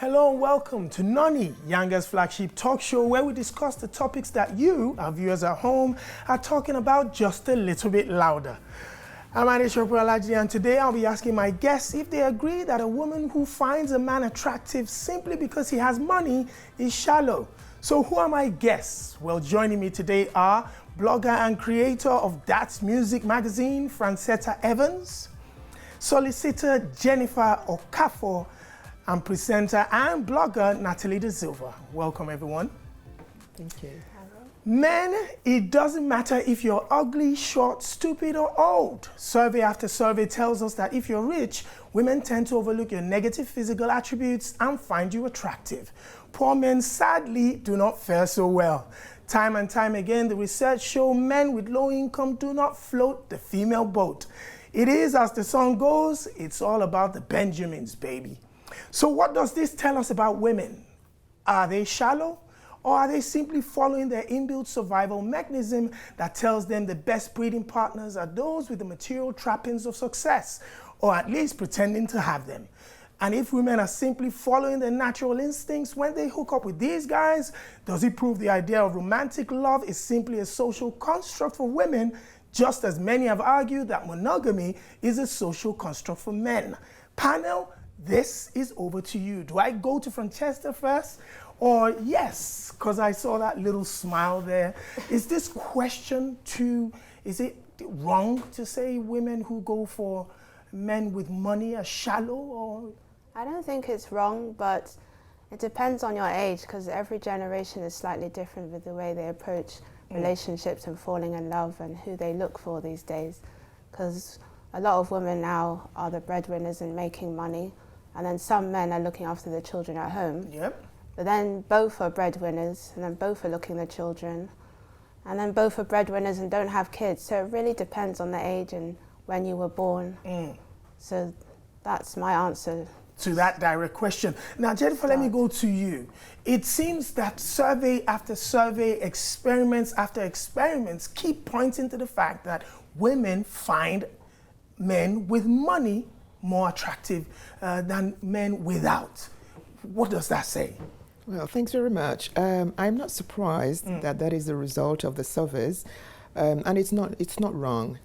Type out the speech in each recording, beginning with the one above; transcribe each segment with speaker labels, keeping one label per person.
Speaker 1: Hello and welcome to NONI, Yanga's flagship talk show where we discuss the topics that you, our viewers at home, are talking about just a little bit louder. I'm Adesope Olajide, and today I'll be asking my guests if they agree that a woman who finds a man attractive simply because he has money is shallow. So who are my guests? Well, joining me today are blogger and creator of That's Music magazine, Francetta Evans, solicitor Jennifer Okafor, and presenter and blogger Natalie De Silva. Welcome, everyone.
Speaker 2: Thank you.
Speaker 1: Men, it doesn't matter if you're ugly, short, stupid, or old. Survey after survey tells us that if you're rich, women tend to overlook your negative physical attributes and find you attractive. Poor men, sadly, do not fare so well. Time and time again, the research shows men with low income do not float the female boat. It is, as the song goes, it's all about the Benjamins, baby. So what does this tell us about women? Are they shallow? Or are they simply following their inbuilt survival mechanism that tells them the best breeding partners are those with the material trappings of success, or at least pretending to have them? And if women are simply following their natural instincts when they hook up with these guys, does it prove the idea of romantic love is simply a social construct for women, just as many have argued that monogamy is a social construct for men? Panel, this is over to you. Do I go to Francesca first? Or yes, because I saw that little smile there. Is this question is it wrong to say women who go for men with money are shallow? Or?
Speaker 3: I don't think it's wrong, but it depends on your age, because every generation is slightly different with the way they approach relationships and falling in love and who they look for these days. Because a lot of women now are the breadwinners and making money, and then some men are looking after the children at home.
Speaker 1: Yep.
Speaker 3: But then both are breadwinners, and then both are looking at the children, and then both are breadwinners and don't have kids. So it really depends on the age and when you were born. So that's my answer
Speaker 1: to that direct question. Now, Jennifer, let me go to you. It seems that survey after survey, experiments after experiments keep pointing to the fact that women find men with money more attractive than men without. What does that say?
Speaker 2: Well, thanks very much. I'm not surprised that that is the result of the surveys, and it's not wrong.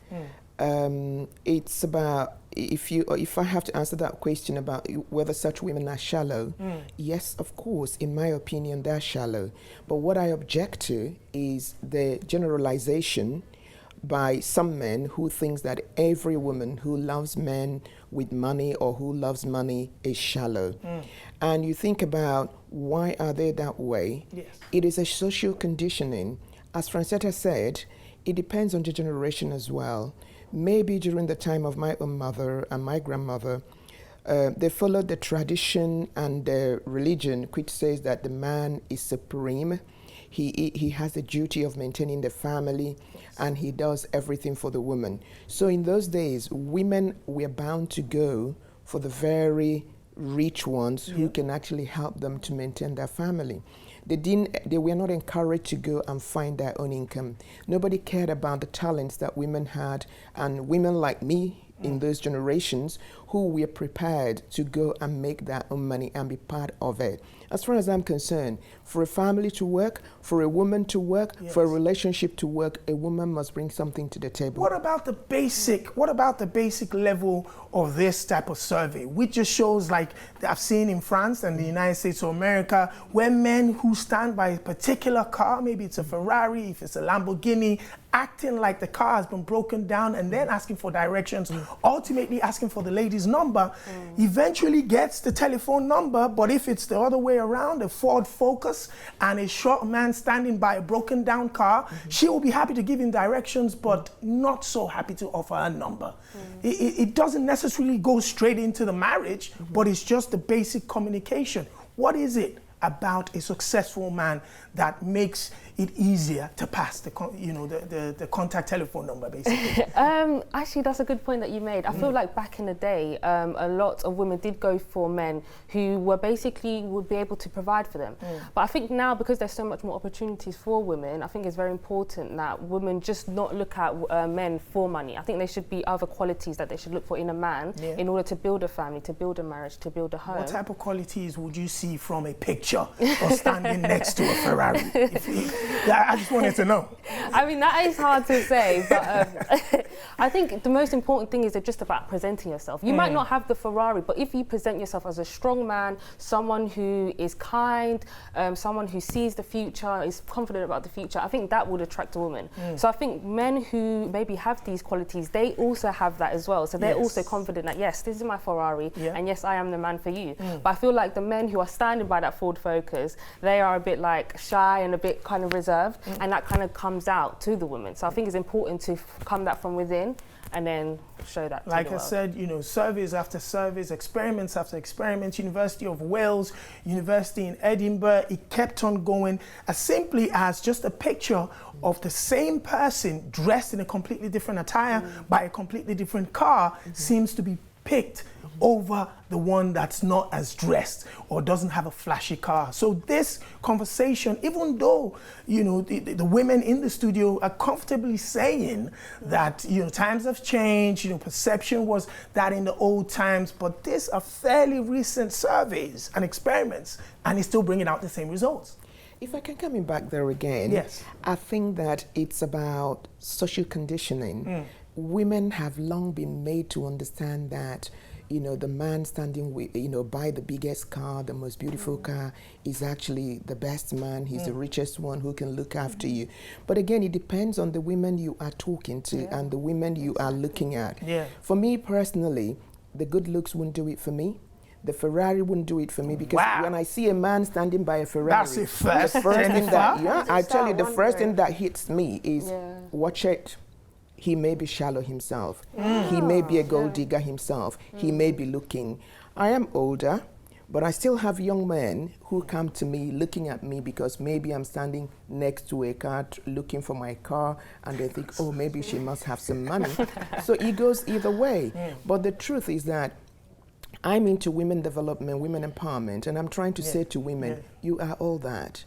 Speaker 2: It's about if I have to answer that question about whether such women are shallow, yes, of course, in my opinion, they're shallow. But what I object to is the generalization by some men who thinks that every woman who loves men with money or who loves money is shallow. And you think about why are they that way?
Speaker 1: Yes.
Speaker 2: It is a social conditioning. As Francetta said, it depends on the generation as well. Maybe during the time of my own mother and my grandmother, they followed the tradition and the religion which says that the man is supreme. He has the duty of maintaining the family, and he does everything for the woman. So in those days, women were bound to go for the very rich ones who can actually help them to maintain their family. They were not encouraged to go and find their own income. Nobody cared about the talents that women had, and women like me in those generations who were prepared to go and make their own money and be part of it. As far as I'm concerned, for a family to work, for a woman to work, for a relationship to work, a woman must bring something to the table.
Speaker 1: What about the basic level of this type of survey, which just shows, like I've seen in France and the United States of America, where men who stand by a particular car, maybe it's a Ferrari, if it's a Lamborghini, acting like the car has been broken down and then asking for directions, ultimately asking for the lady's number, eventually gets the telephone number, but if it's the other way around, a Ford Focus and a short man standing by a broken down car, she will be happy to give him directions, but not so happy to offer a number. It doesn't necessarily go straight into the marriage, but it's just the basic communication. What is it about a successful man that makes it easier to pass the the contact telephone number, basically?
Speaker 4: Actually, that's a good point that you made. I feel like back in the day, a lot of women did go for men who were basically would be able to provide for them. But I think now, because there's so much more opportunities for women, I think it's very important that women just not look at men for money. I think there should be other qualities that they should look for in a man in order to build a family, to build a marriage, to build a home.
Speaker 1: What type of qualities would you see from a picture or standing next to a Ferrari? I just wanted to know.
Speaker 4: I mean, that is hard to say, but I think the most important thing is just about presenting yourself. You might not have the Ferrari, but if you present yourself as a strong man, someone who is kind, someone who sees the future, is confident about the future, I think that would attract a woman. So I think men who maybe have these qualities, they also have that as well. So they're also confident that, yes, this is my Ferrari, and yes, I am the man for you. But I feel like the men who are standing by that Ford Focus, they are a bit like shy and a bit kind of reserved, and that kind of comes out to the woman. So I think it's important to come that from within and then show that to the world.
Speaker 1: Like I said, you know, surveys after surveys, experiments after experiments, University of Wales, University in Edinburgh, it kept on going, as simply as just a picture of the same person dressed in a completely different attire by a completely different car seems to be picked over the one that's not as dressed or doesn't have a flashy car. So this conversation, even though, you know, the women in the studio are comfortably saying that, you know, times have changed, you know, perception was that in the old times, but these are fairly recent surveys and experiments, and it's still bringing out the same results.
Speaker 2: If I can come back there again,
Speaker 1: yes.
Speaker 2: I think that it's about social conditioning. Women have long been made to understand that, you know, the man standing with, you know, by the biggest car, the most beautiful car, is actually the best man. He's the richest one who can look after you. But again, it depends on the women you are talking to and the women you are looking at. For me personally, the good looks wouldn't do it for me. The Ferrari wouldn't do it for me, because when I see a man standing by a Ferrari,
Speaker 1: that's it first.
Speaker 2: The first thing that, I tell you, the first thing that hits me is, watch it. He may be shallow himself. He may be a gold digger himself. He may be looking. I am older, but I still have young men who come to me looking at me because maybe I'm standing next to a car looking for my car, and they think, oh, maybe she must have some money. So it goes either way. But the truth is that I'm into women development, women empowerment, and I'm trying to say to women, you are all that.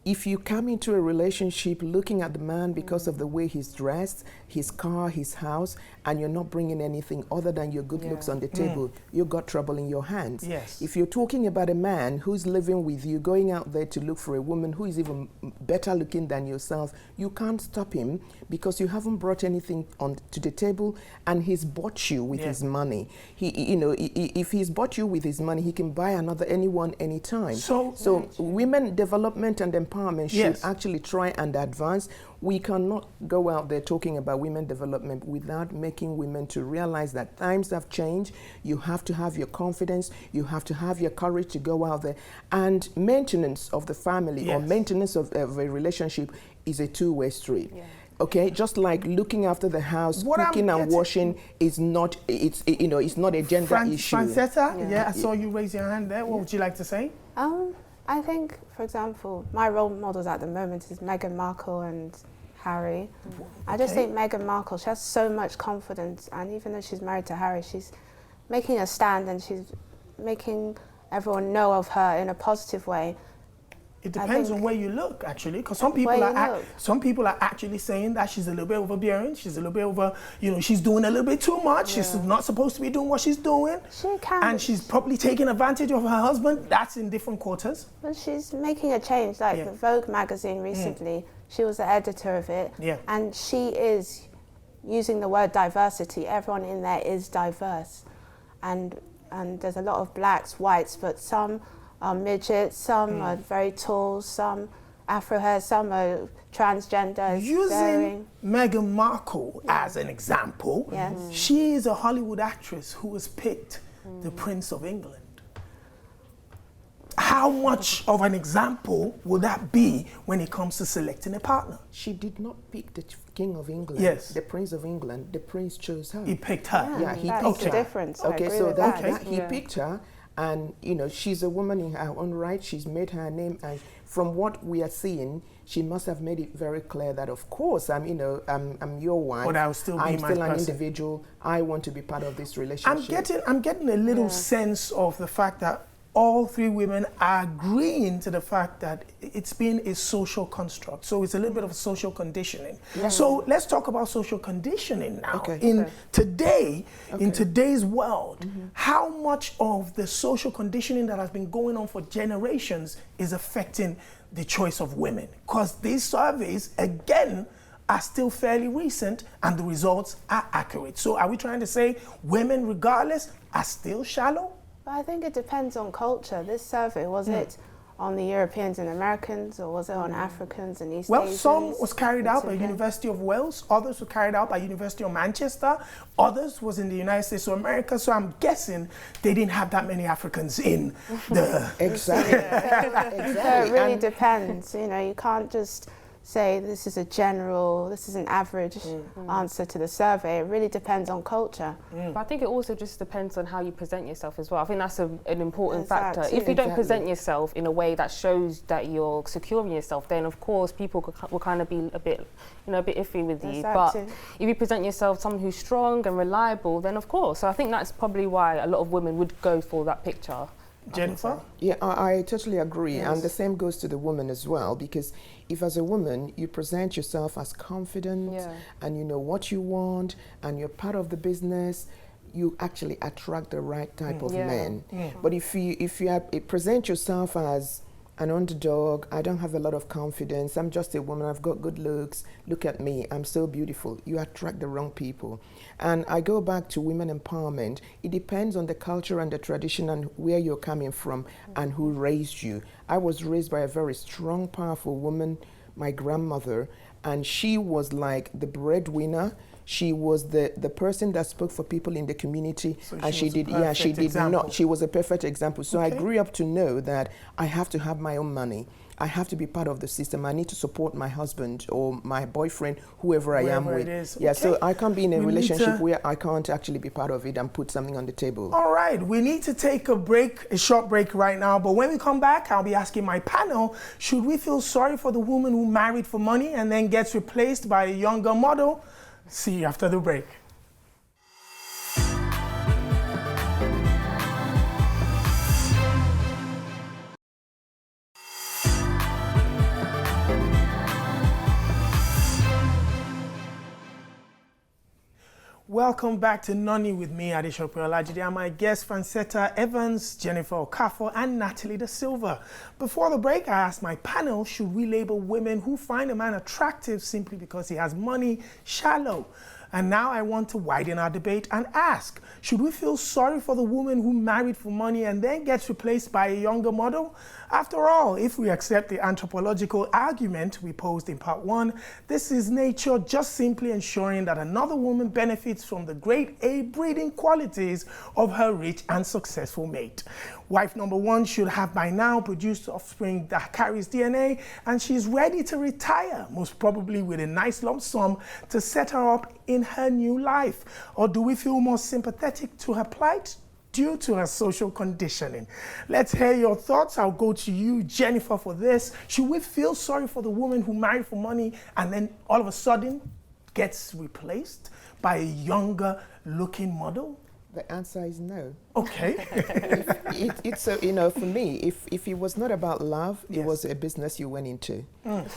Speaker 2: If you come into a relationship looking at the man because of the way he's dressed, his car, his house, and you're not bringing anything other than your good looks on the table, you've got trouble in your hands. If you're talking about a man who's living with you, going out there to look for a woman who is even better looking than yourself, you can't stop him because you haven't brought anything on to the table, and he's bought you with his money. He, you know, if he's bought you with his money, he can buy anyone, anytime. So women development and empowerment should actually try and advance. We cannot go out there talking about women development without making women to realize that times have changed. You have to have your confidence. You have to have your courage to go out there. And maintenance of the family or maintenance of a relationship is a two-way street. Okay, just like looking after the house, cooking and washing is not, it's not a gender issue.
Speaker 1: Francesca, I saw you raise your hand there. What would you like to say?
Speaker 3: I think, for example, my role models at the moment is Meghan Markle and Harry. I just think Meghan Markle, she has so much confidence, and even though she's married to Harry, she's making a stand and she's making everyone know of her in a positive way.
Speaker 1: It depends on where you look, actually, because some people are actually saying that she's a little bit overbearing. She's a little bit over, you know, she's doing a little bit too much. She's not supposed to be doing what she's doing.
Speaker 3: She can.
Speaker 1: And she's probably taking advantage of her husband. That's in different quarters.
Speaker 3: But she's making a change. Like the Vogue magazine recently, she was the editor of it. And she is using the word diversity. Everyone in there is diverse. And there's a lot of blacks, whites, but some are midgets, some are very tall, some Afro hair, some are transgender.
Speaker 1: Using Meghan Markle as an example, she is a Hollywood actress who has picked the Prince of England. How much of an example will that be when it comes to selecting a partner?
Speaker 2: She did not pick the King of England, the Prince of England. The Prince chose her.
Speaker 1: He picked her.
Speaker 3: He picked her. That's the difference.
Speaker 2: Okay, so he picked her. And, you know, she's a woman in her own right. She's made her name. And from what we are seeing, she must have made it very clear that, of course, I'm your wife.
Speaker 1: But I'll still be
Speaker 2: I'm
Speaker 1: my
Speaker 2: still an
Speaker 1: person.
Speaker 2: individual. I want to be part of this relationship.
Speaker 1: I'm getting a little sense of the fact that all three women are agreeing to the fact that it's been a social construct. So it's a little bit of social conditioning. Yeah. So let's talk about social conditioning now.
Speaker 2: Okay.
Speaker 1: In today's world, how much of the social conditioning that has been going on for generations is affecting the choice of women? Because these surveys, again, are still fairly recent and the results are accurate. So are we trying to say women, regardless, are still shallow?
Speaker 3: But I think it depends on culture. This survey, was it on the Europeans and Americans, or was it on Africans and East Asians?
Speaker 1: Well, some was carried out by University of Wales, others were carried out by University of Manchester, others was in the United States of America, so I'm guessing they didn't have that many Africans in the...
Speaker 2: Exactly.
Speaker 3: Exactly. So it really depends. You know, you can't just say this is an average answer to the survey. It really depends on culture.
Speaker 4: But I think it also just depends on how you present yourself as well. I think that's an important factor. If you don't
Speaker 2: Exactly.
Speaker 4: present yourself in a way that shows that you're secure in yourself, then of course people will kind of be a bit iffy with you.
Speaker 3: Exactly.
Speaker 4: But if you present yourself someone who's strong and reliable, then of course. So I think that's probably why a lot of women would go for that picture.
Speaker 1: Jennifer?
Speaker 2: Yeah, I totally agree.
Speaker 1: Yes.
Speaker 2: And the same goes to the woman as well, because if as a woman you present yourself as confident and you know what you want and you're part of the business, you actually attract the right type of men. But if you present yourself as an underdog, I don't have a lot of confidence, I'm just a woman, I've got good looks, look at me, I'm so beautiful, you attract the wrong people. And I go back to women empowerment. It depends on the culture and the tradition and where you're coming from and who raised you. I was raised by a very strong, powerful woman, my grandmother, and she was like the breadwinner. She was the person that spoke for people in the community,
Speaker 1: So
Speaker 2: and
Speaker 1: she
Speaker 2: she was a perfect example. So I grew up to know that I have to have my own money. I have to be part of the system. I need to support my husband or my boyfriend, whoever I am with. Yeah, so I can't be in a relationship where I can't actually be part of it and put something on the table.
Speaker 1: All right, we need to take a short break right now, but when we come back, I'll be asking my panel, should we feel sorry for the woman who married for money and then gets replaced by a younger model? See you after the break. Welcome back to NONI with me, Adesope Olajide, and my guests, Francetta Evans, Jennifer Okafor, and Natalie Da Silva. Before the break, I asked my panel, should we label women who find a man attractive simply because he has money shallow? And now I want to widen our debate and ask, should we feel sorry for the woman who married for money and then gets replaced by a younger model? After all, if we accept the anthropological argument we posed in part 1, this is nature just simply ensuring that another woman benefits from the grade A breeding qualities of her rich and successful mate. Wife number 1 should have by now produced offspring that carries DNA, and she's ready to retire, most probably with a nice lump sum to set her up in her new life. Or do we feel more sympathetic to her plight due to her social conditioning? Let's hear your thoughts. I'll go to you, Jennifer, for this. Should we feel sorry for the woman who married for money and then all of a sudden gets replaced by a younger looking model?
Speaker 2: The answer is no.
Speaker 1: Okay.
Speaker 2: It's for me, if it was not about love, it was a business you went into.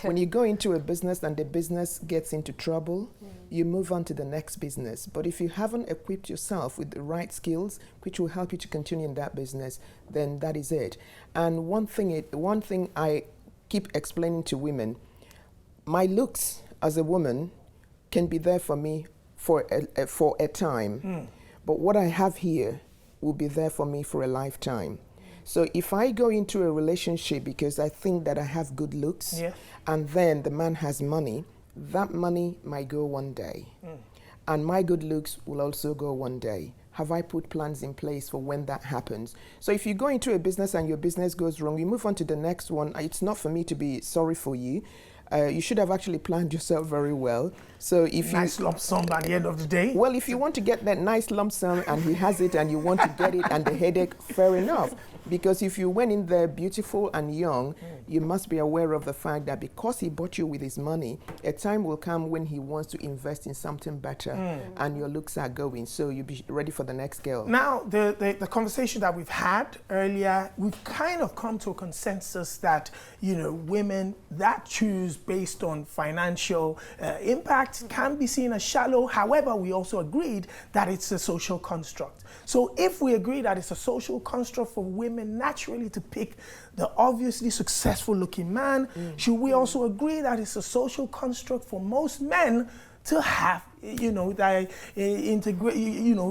Speaker 2: When you go into a business and the business gets into trouble, you move on to the next business. But if you haven't equipped yourself with the right skills, which will help you to continue in that business, then that is it. And one thing I keep explaining to women, my looks as a woman can be there for me for a time. But what I have here will be there for me for a lifetime. So if I go into a relationship because I think that I have good looks, and then the man has money, that money might go one day. And my good looks will also go one day. Have I put plans in place for when that happens? So if you go into a business and your business goes wrong, you move on to the next one. It's not for me to be sorry for you. You should have actually planned yourself very well. So if
Speaker 1: nice lump sum by the end of the day.
Speaker 2: Well, if you want to get that nice lump sum and he has it and you want to get it and the headache, fair enough. Because if you went in there beautiful and young, you must be aware of the fact that because he bought you with his money, a time will come when he wants to invest in something better and your looks are going. So you'll be ready for the next girl.
Speaker 1: Now, the conversation that we've had earlier, we've kind of come to a consensus that, you know, women that choose based on financial impact can be seen as shallow. However, we also agreed that it's a social construct. So if we agree that it's a social construct for women naturally to pick the obviously successful looking man, should we also agree that it's a social construct for most men to have, you know,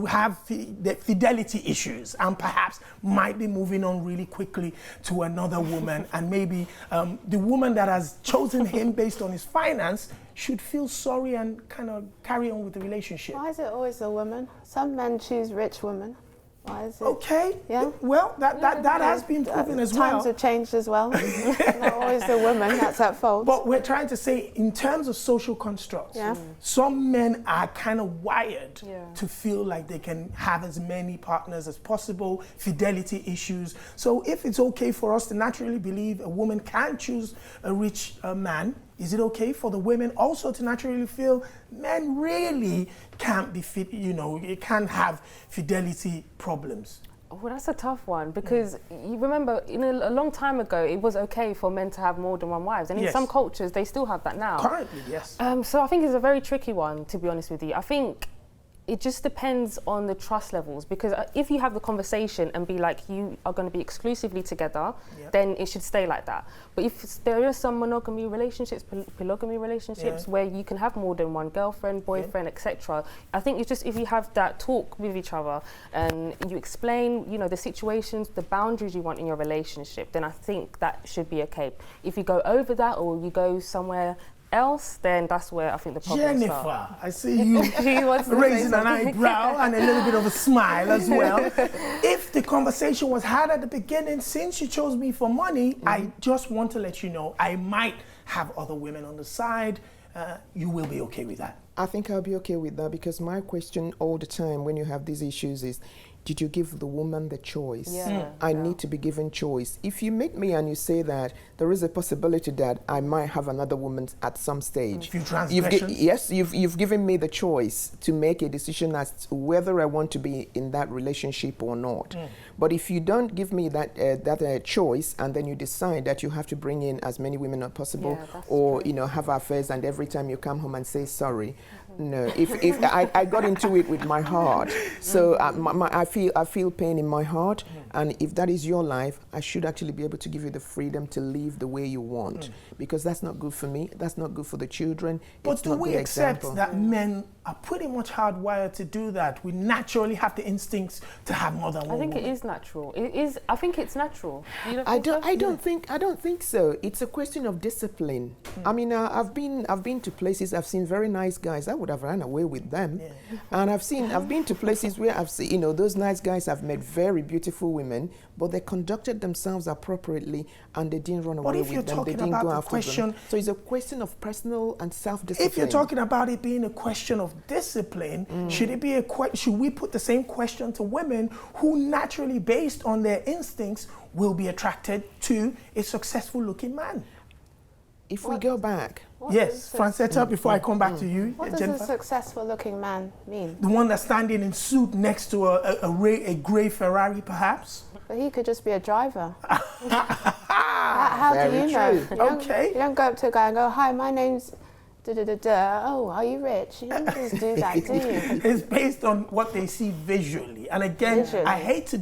Speaker 1: have the fidelity issues and perhaps might be moving on really quickly to another woman, and maybe the woman that has chosen him based on his finance should feel sorry and kind of carry on with the relationship.
Speaker 3: Why is it always a woman? Some men choose rich women. Why is it?
Speaker 1: Okay.
Speaker 3: Yeah.
Speaker 1: Well, that has been proven as well.
Speaker 3: Times have changed as well. Not always the woman that's at fault.
Speaker 1: But we're trying to say, in terms of social constructs, some men are kind of wired to feel like they can have as many partners as possible, fidelity issues. So if it's okay for us to naturally believe a woman can choose a rich man, is it okay for the women also to naturally feel men really can't be fit, you know, it can't have fidelity problems?
Speaker 4: Well, that's a tough one, because you remember, a long time ago, it was okay for men to have more than one wife, and in some cultures, they still have that now.
Speaker 1: Currently, yes.
Speaker 4: So I think it's a very tricky one, to be honest with you. I think it just depends on the trust levels, because if you have the conversation and be like, you are going to be exclusively together, then it should stay like that. But if there are some monogamy relationships, polygamy relationships, where you can have more than one girlfriend, boyfriend, etc., I think it's just if you have that talk with each other and you explain, you know, the situations, the boundaries you want in your relationship, then I think that should be okay. If you go over that or you go somewhere else, then that's where I think the problem
Speaker 1: Jennifer,
Speaker 4: starts.
Speaker 1: I see you raising an eyebrow and a little bit of a smile as well. If the conversation was had at the beginning, since you chose me for money, I just want to let you know I might have other women on the side. You will be okay with that?
Speaker 2: I think I'll be okay with that, because my question all the time when you have these issues is, did you give the woman the choice? I need to be given choice. If you meet me and you say that there is a possibility that I might have another woman at some stage, you've given me the choice to make a decision as to whether I want to be in that relationship or not. But if you don't give me that choice, and then you decide that you have to bring in as many women as possible, or you know, have affairs, and every time you come home and say sorry. No, if I got into it with my heart, so I feel pain in my heart, and if that is your life, I should actually be able to give you the freedom to live the way you want, because that's not good for me, that's not good for the children.
Speaker 1: But do we accept that men are pretty much hardwired to do that? We naturally have the instincts to have more than one
Speaker 4: I think
Speaker 1: woman.
Speaker 4: it is natural. It is. I think it's natural. You
Speaker 2: I don't think so. It's a question of discipline. I mean, I've been to places, I've seen very nice guys. I would have ran away with them, and I've been to places where I've seen, you know, those nice guys have met very beautiful women, but they conducted themselves appropriately and they didn't run away with them. They didn't go after them. So it's a question of personal and self-discipline.
Speaker 1: If you're talking about it being a question of discipline, should it be should we put the same question to women who naturally, based on their instincts, will be attracted to a successful looking man?
Speaker 2: If we go back.
Speaker 1: Yes, Francetta, before I come back to you,
Speaker 3: What
Speaker 1: Jennifer.
Speaker 3: does a successful looking man mean?
Speaker 1: The one that's standing in suit next to a grey Ferrari, perhaps?
Speaker 3: But he could just be a driver. How do you know? You don't go up to a guy and go, hi, my name's da-da-da-da. Oh, are you rich? You don't just do that, do you?
Speaker 1: It's based on what they see visually. And again, I hate to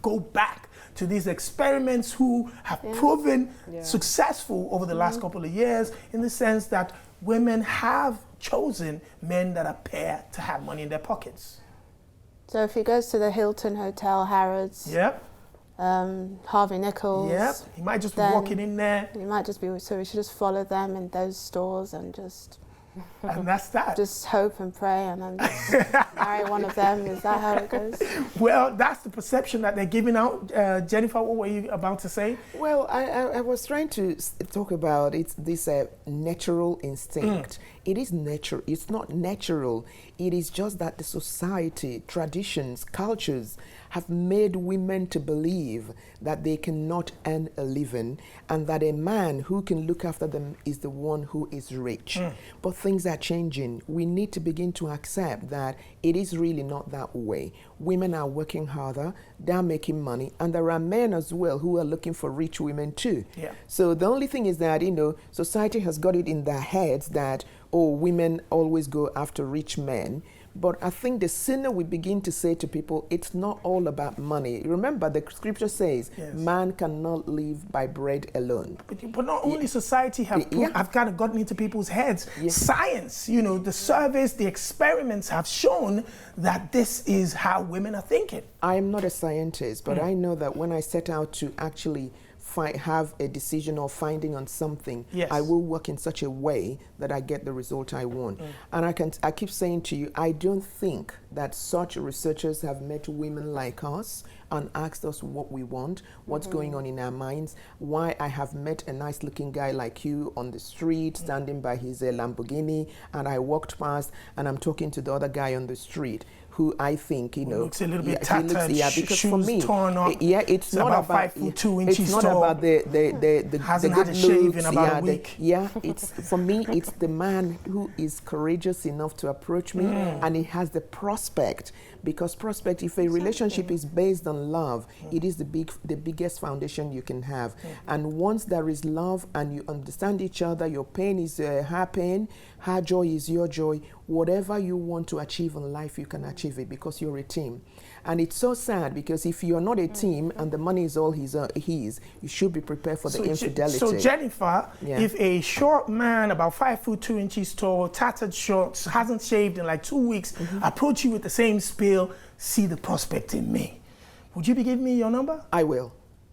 Speaker 1: go back to these experiments who have proven successful over the last couple of years, in the sense that women have chosen men that appear to have money in their pockets.
Speaker 3: So if he goes to the Hilton Hotel, Harrods, Harvey Nichols,
Speaker 1: he might just be walking in there.
Speaker 3: He might just be, so we should just follow them in those stores and just...
Speaker 1: And that's that.
Speaker 3: Just hope and pray and then just marry one of them. Is that how it goes?
Speaker 1: Well, that's the perception that they're giving out. Jennifer, what were you about to say?
Speaker 2: Well, I was trying to talk about this natural instinct. It is natural. It's not natural. It is just that the society, traditions, cultures have made women to believe that they cannot earn a living and that a man who can look after them is the one who is rich. But things are changing. We need to begin to accept that it is really not that way. Women are working harder, they're making money, and there are men as well who are looking for rich women too.
Speaker 1: Yeah.
Speaker 2: So the only thing is that, society has got it in their heads that, women always go after rich men. But I think the sooner we begin to say to people, it's not all about money. Remember, the scripture says, man cannot live by bread alone.
Speaker 1: But not only society have kind of gotten into people's heads. Science, the surveys, the experiments have shown that this is how women are thinking.
Speaker 2: I am not a scientist, but I know that when I set out to actually have a decision or finding on something, I will work in such a way that I get the result I want. And I keep saying to you, I don't think that such researchers have met women like us and asked us what we want, what's going on in our minds, why I have met a nice looking guy like you on the street, standing by his Lamborghini, and I walked past and I'm talking to the other guy on the street, who I think,
Speaker 1: looks a little bit tattered,
Speaker 2: because
Speaker 1: shoes
Speaker 2: for me,
Speaker 1: torn up.
Speaker 2: It's not about
Speaker 1: 5'2" inches
Speaker 2: it's not
Speaker 1: tall.
Speaker 2: about the
Speaker 1: hasn't
Speaker 2: good
Speaker 1: had a shave in
Speaker 2: looks,
Speaker 1: about a week.
Speaker 2: It's for me, it's the man who is courageous enough to approach me, and he has the prospect. Because if a relationship is based on love, it is the biggest foundation you can have. And once there is love and you understand each other, your pain is her pain, her joy is your joy. Whatever you want to achieve in life, you can achieve it because you're a team. And it's so sad because if you're not a team and the money is all his, you should be prepared for the infidelity.
Speaker 1: So Jennifer, if a short man about 5'2" inches tall, tattered shorts, hasn't shaved in like 2 weeks, approach you with the same spiel, see the prospect in me, would you be giving me your number?
Speaker 2: I will.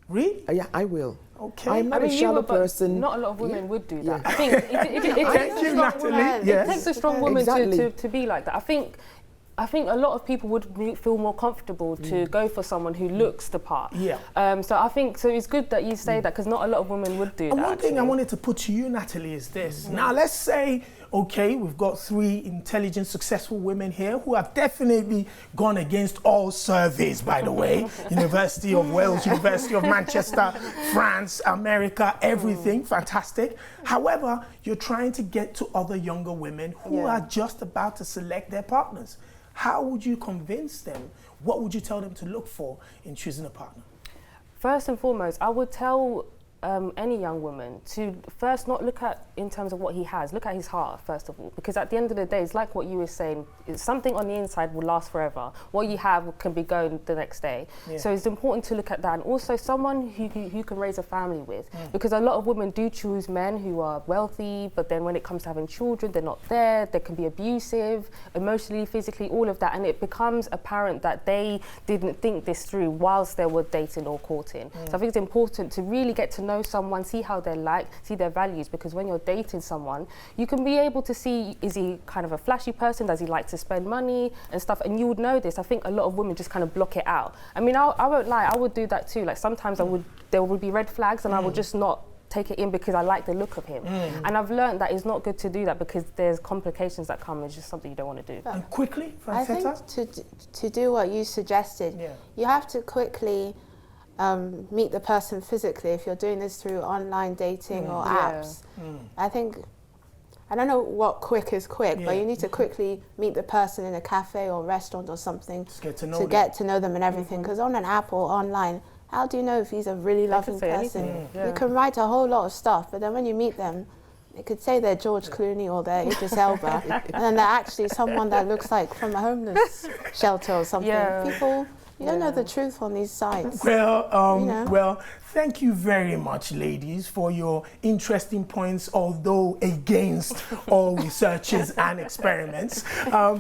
Speaker 1: Really?
Speaker 2: Yeah, I will.
Speaker 1: Okay.
Speaker 2: I'm not a shallow person.
Speaker 4: Not a lot of women would do that. I think it takes a strong woman to be like that. I think a lot of people would feel more comfortable to go for someone who looks the part. So I think it's good that you say that because not a lot of women would do that.
Speaker 1: One thing I wanted to put to you, Natalie, is this. Now let's say, we've got 3 intelligent, successful women here who have definitely gone against all surveys, by the way. University of Wales, University of Manchester, France, America, everything, fantastic. However, you're trying to get to other younger women who are just about to select their partners. How would you convince them? What would you tell them to look for in choosing a partner?
Speaker 4: First and foremost, I would tell any young woman to first not look at in terms of what he has, look at his heart first of all, because at the end of the day, it's like what you were saying, it's something on the inside will last forever. What you have can be going the next day. So it's important to look at that, and also someone who can raise a family with, because a lot of women do choose men who are wealthy, but then when it comes to having children, they're not there, they can be abusive, emotionally, physically, all of that, and it becomes apparent that they didn't think this through whilst they were dating or courting. So I think it's important to really get to know someone, see how they're like, see their values, because when you're dating someone, you can be able to see, is he kind of a flashy person, does he like to spend money and stuff, and you would know this. I think a lot of women just kind of block it out. I mean, I won't lie, I would do that too. Like sometimes there would be red flags and I would just not take it in because I like the look of him. And I've learned that it's not good to do that because there's complications that come. It's just something you don't want to do.
Speaker 1: And quickly,
Speaker 3: I think to do what you suggested, you have to quickly meet the person physically if you're doing this through online dating or apps. I don't know what quick is quick, but you need to quickly meet the person in a cafe or restaurant or something to get to know them and everything. Because on an app or online, how do you know if he's a really loving person? You can write a whole lot of stuff, but then when you meet them, they could say they're George Clooney or they're Idris Elba, and then they're actually someone that looks like from a homeless shelter or something. People, you don't know the truth on these sites.
Speaker 1: Well, Thank you very much, ladies, for your interesting points, although against all researches and experiments.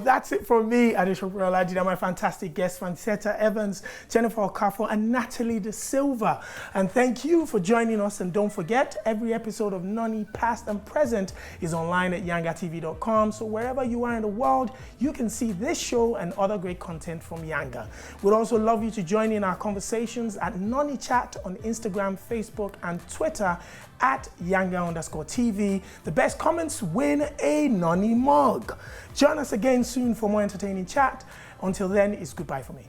Speaker 1: That's it from me, Adesope Olajide, my fantastic guests, Francetta Evans, Jennifer Okafor, and Natalie De Silva. And thank you for joining us. And don't forget, every episode of NONI, past and present, is online at yangatv.com. So wherever you are in the world, you can see this show and other great content from Yanga. We'd also love you to join in our conversations at NONI Chat on Instagram, Facebook, and Twitter at Yanga_TV. The best comments win a NONI mug. Join us again soon for more entertaining chat. Until then, it's goodbye for me.